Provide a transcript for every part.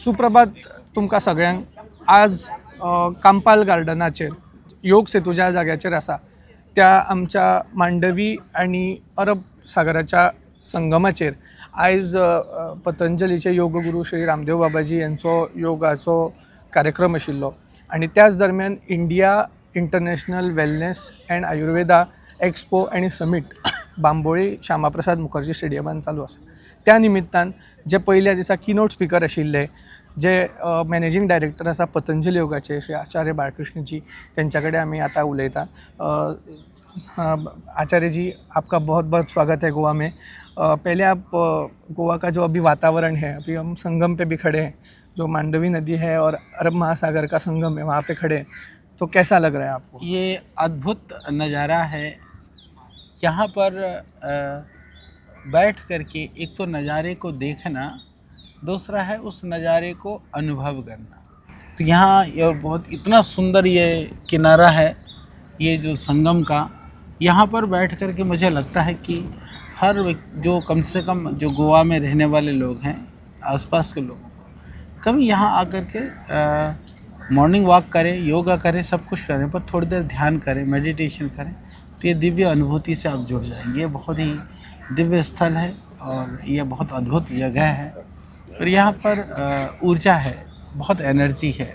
सुप्रभात तुमकां सगळ्यांक. आज कांपाल गार्डनाचेर योग सेतू ज्या जाग्याचेर आसा त्या आमच्या मांडवी आनी अरब सागराच्या संगमाचेर आयज पतंजलीचे योग गुरू श्री रामदेव बाबाजी यांचो योगाचो कार्यक्रम आशिल्लो आनी त्याच दरम्यान India international wellness and Ayurveda expo आनी समीट बांबोळी श्यामाप्रसाद मुखर्जी स्टेडियमान चालू आसा. त्या निमित्तान जे पयल्या दिसा किनोट स्पीकर आशिल्ले जे मॅनेजिंग डायरेक्टर आसा पतंजली योगाचे श्री आचार्य बाळकृष्णजी, त्यांच्या कडेन आमी आतां उलयता. आचार्य जी, आपका बहुत बहुत स्वागत है गोवा में. पहले आप गोवा का जो अभी वातावरण है, अभी हम संगम पे भी खड़े हैं, जो मांडवी नदी है और अरब महासागर का संगम है, वहाँ पे खड़े हैं, तो कैसा लग रहा है आपको? ये अद्भुत नज़ारा है. यहाँ पर बैठ करके एक तो नज़ारे को देखना, दूसरा है उस नज़ारे को अनुभव करना. तो यहाँ ये बहुत इतना सुंदर ये किनारा है, ये जो संगम का, यहाँ पर बैठ करके मुझे लगता है कि हर जो कम से कम जो गोवा में रहने वाले लोग हैं, आसपास के लोग, कभी यहाँ आकर के मॉर्निंग वॉक करें, योगा करें, सब कुछ करें, पर थोड़ी देर ध्यान करें, मेडिटेशन करें, तो ये दिव्य अनुभूति से आप जुड़ जाएंगे. ये बहुत ही दिव्य स्थल है और ये बहुत अद्भुत जगह है. और यहाँ पर ऊर्जा है, बहुत एनर्जी है.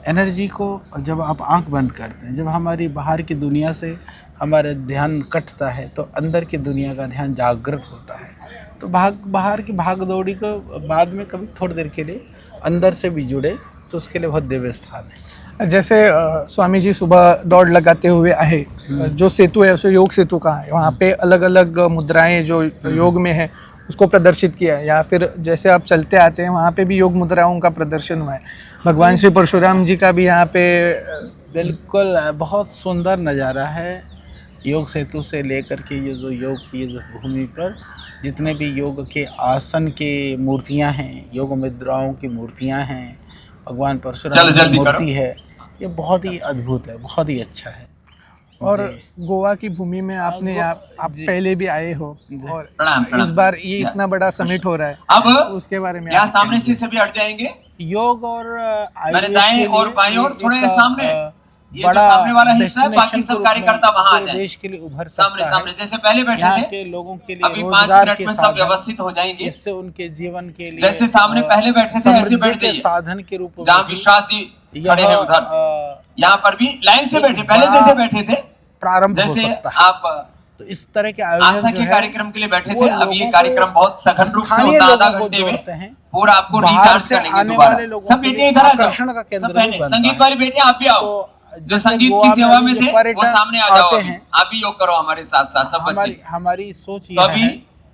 एनर्जी को जब आप आंख बंद करते हैं, जब हमारी बाहर की दुनिया से हमारा ध्यान कटता है, तो अंदर की दुनिया का ध्यान जागृत होता है. तो बाहर की भाग दौड़ी को बाद में कभी थोड़ी देर के लिए अंदर से भी जुड़े, तो उसके लिए बहुत दिव्य स्थान है. जैसे स्वामी जी सुबह दौड़ लगाते हुए आए, जो सेतु है उसे योग सेतु कहा है, वहाँ पे अलग अलग मुद्राएं जो योग में है उसको प्रदर्शित किया है, या फिर जैसे आप चलते आते हैं वहाँ पे भी योग मुद्राओं का प्रदर्शन हुआ है. भगवान श्री परशुराम जी का भी यहाँ पे बिल्कुल बहुत सुंदर नज़ारा है. योग सेतु से लेकर के ये जो योग की इस भूमि पर जितने भी योग के आसन के मूर्तियाँ हैं, योग मुद्राओं की मूर्तियाँ हैं, भगवान परशुराम की मूर्ति है, ये बहुत ही अद्भुत है, बहुत ही अच्छा है. और गोवा की भूमि में आपने आप पहले भी आए हो, और प्रणाम. इस बार ये इतना बड़ा समिट हो रहा है, अब उसके बारे में यहाँ सामने से सभी हट जाएंगे. योग और मैंने दाएं और बाएं और थोड़े सामने, ये जो सामने वाला हिस्सा है, बाकी सब कार्यकर्ता वहाँ आ जाएं. देश के लिए उभर सामने सामने जैसे पहले बैठे यहाँ थे, के लोगों के लिए अभी 5 मिनट में सब व्यवस्थित हो जाएंगे. इससे उनके जीवन के लिए जैसे सामने पहले बैठे थे ऐसे बैठ जाइए. साधन के रूप में जहाँ विश्वास जी खड़े हैं उधर, यहाँ पर भी लाइन से बैठे, पहले जैसे बैठे थे प्रारंभ हो जैसे सकता है. आप तो इस तरह के आस्था आयोजन के कार्यक्रम के लिए बैठे थे, अब ये कार्यक्रम बहुत सघन रूप से स्थानीय होता है. आधा लोगों को घंटे में जोड़ते हैं, पूरा आपको बाहर रिचार्ज से करेंगे आने दोबारा. वाले लोगों सब के लिए बेटियां इधर आ आकर्षण का जाओ, केंद्र सब भी पहले बनता संगीत है. वाली बेटियां आप भी आओ, तो जो जैसे संगीत गोवा की सेवा में में जो थे वो पर्यटन सामने आ जाओ. आते अभी हैं, आप भी योग करो हमारे साथ साथ सब बच्चे. हमारी सोच तो ये अभी है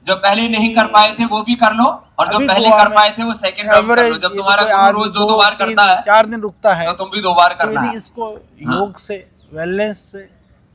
जो पहले नहीं कर पाए थे वो भी कर लो, और जो अभी पहले गोवा कर में पाए थे वो सेकंड राउंड कर लो. एवरेज जब तुम्हारा गुरु रोज 2 बार करता है, 4 दिन रुकता है, तो तुम भी 2 बार तो करना यदि है. इसको योग से, वेलनेस से,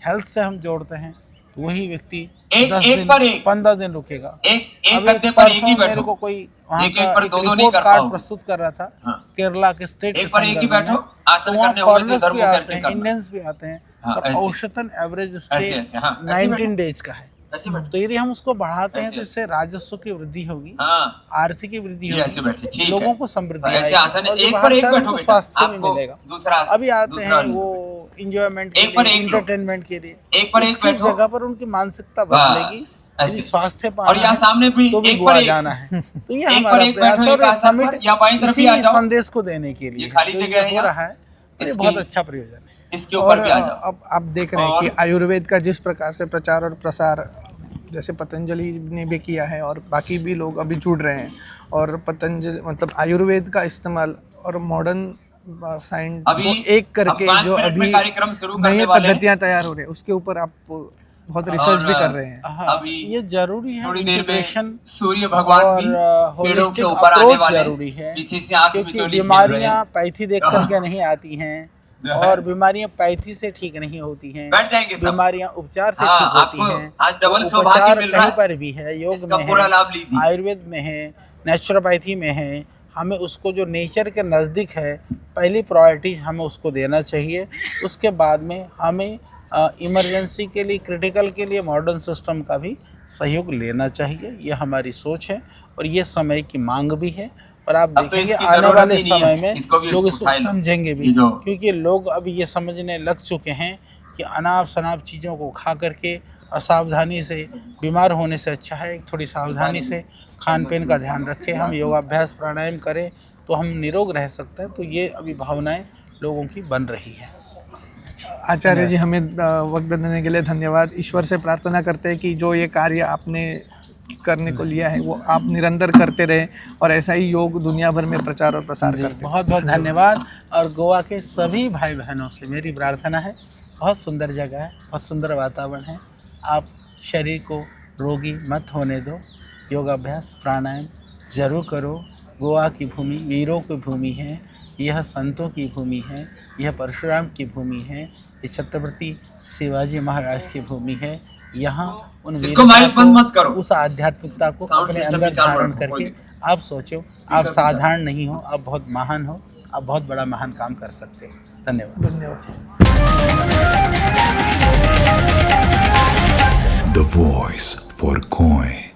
हेल्थ से हम जोड़ते हैं, तो वही व्यक्ति एक 10 एक दिन पर एक 15 दिन रुकेगा. एक अभी गद्दे पर एक ही परसों मेरे बैठो, को कोई वहाँ एक का पर एक 2-2 नहीं रिपोर्ट कर कार्ड पाओ. प्रस्तुत कर रहा था, हाँ. केरला के स्टेट एक पर एक ही बैठो, आसन वहाँ करने होंगे तो फॉरेनर्स इधर भी को आते करके हैं, करना. इंडियंस भी आते हैं, हाँ, पर ऐसे. औसतन एवरेज ऐसे स्टे ऐसे, हाँ, ऐसे 19 डेज का है. ऐसे बैठो. तो यदि हम उसको बढ़ाते हैं ऐसे तो इससे राजस्व की वृद्धि होगी, हाँ, आर्थिक वृद्धि ये ऐसे होगी, बैठे, ठीक है. लोगों को समृद्धि ऐसे आएगी, आसन और जो एक बाहर पर एक से आए बैठो उनको बेटा, स्वास्थ्य भी आपको मिलेगा. दूसरा आसन, अभी आते दूसरा हैं नहीं. वो इंजॉयमेंट के एक पर लिए, एक लो. इंटरटेनमेंट के लिए, एक पर एक उसकी बैठो. जगह पर उनकी मानसिकता बदलेगी. बस, यदि ऐसे. स्वास्थ्य पाना और यहाँ है, सामने भी तो भी एक गोवा पर एक. जाना है. तो ये एक हमारा पर एक प्रयास बैठो, है, और एक ये आसन पर, समिट या बाईं तरफ इसी भी आ जाओ. संदेश को देने के लिए ये खाली जो जगह है हो यहाँ. रहा है, ये इसकी- बहुत अच्छा प्रयोजन है. इसके ऊपर और भी आ जाओ. अब आप देख रहे हैं कि और- आयुर्वेद का जिस प्रकार से प्रचार और प्रसार जैसे पतंजलि ने भी किया है, और बाकी भी लोग अभी जुड़ रहे हैं, और पतंजलि मतलब आयुर्वेद का इस्तेमाल और मॉडर्न साइंस अभी को एक करके अब 5 जो मिनट में अभी कार्यक्रम शुरू करने नई वाले हैं. पद्धतियां तैयार हो रही है, उसके ऊपर आप बहुत रिसर्च भी कर रहे हैं. हाँ, अभी ये जरूरी है. थोड़ी देर में इंटीग्रेशन सूर्य भगवान और भी पेड़ों के होलिस्टिक ऊपर आने अप्रोच वाले हैं. जरूरी है, पीछे से आंख क्योंकि बिचौली खेल रहे बीमारियां हैं. पैथी देख करके नहीं आती हैं, जो है। और बीमारियां पैथी से ठीक नहीं होती हैं. बैठ जाएंगे सब. बीमारियां उपचार से हाँ, ठीक होती आपको हैं. आज डबल तो सौभाग्य उपचार मिल रहा कहीं है. पर भी है, योग इसका में पूरा है, लाभ लीजिए. आयुर्वेद में है, नेचुरोपैथी में है. हमें उसको जो नेचर के नज़दीक है, पहली प्रायोरिटी हमें उसको देना चाहिए. उसके बाद में हमें इमरजेंसी के लिए, क्रिटिकल के लिए मॉडर्न सिस्टम का भी सहयोग लेना चाहिए. ये हमारी सोच है, और ये समय की मांग भी है, और आप अब तो देखेंगे इसकी आने जरूरत वाले ही नहीं है, समय में इसको भी लोग इसको उठा लो। समझेंगे भी, ये जो क्योंकि लोग अब ये समझने लग चुके हैं कि अनाप शनाप चीज़ों को खा करके असावधानी से बीमार होने से अच्छा है थोड़ी सावधानी से खान पीन का ध्यान रखें, हम योगाभ्यास प्राणायाम करें तो हम निरोग रह सकते हैं। तो ये अभी भावनाएं लोगों की बन रही है। आचार्य जी, हमें वक्त देने के लिए धन्यवाद। ईश्वर से प्रार्थना करते हैं कि जो ये कार्य आपने करने को लिया है वो आप निरंतर करते रहें और ऐसा ही योग दुनिया भर में प्रचार और प्रसार जी, करते बहुत बहुत धन्यवाद। और गोवा के सभी भाई बहनों से मेरी प्रार्थना है, बहुत सुंदर जगह है, बहुत सुंदर वातावरण है, आप शरीर को रोगी मत होने दो, योगाभ्यास प्राणायाम जरूर करो। गोवा की भूमि वीरों की भूमि है, यह संतों की भूमि है, यह परशुराम की भूमि है, ये छत्रपति शिवाजी महाराज की भूमि है। यहाँ उन इसको वीरता माइक बंद को, मत करो। उस आध्यात्मिकता को साउंड अपने सिस्टम अंदर भी चालू धारण रखो, कोई करके आप सोचो, आप साधारण नहीं हो, आप बहुत महान हो, आप बहुत बड़ा महान काम कर सकते हो। धन्यवाद। धन्यवाद। The voice for Koi.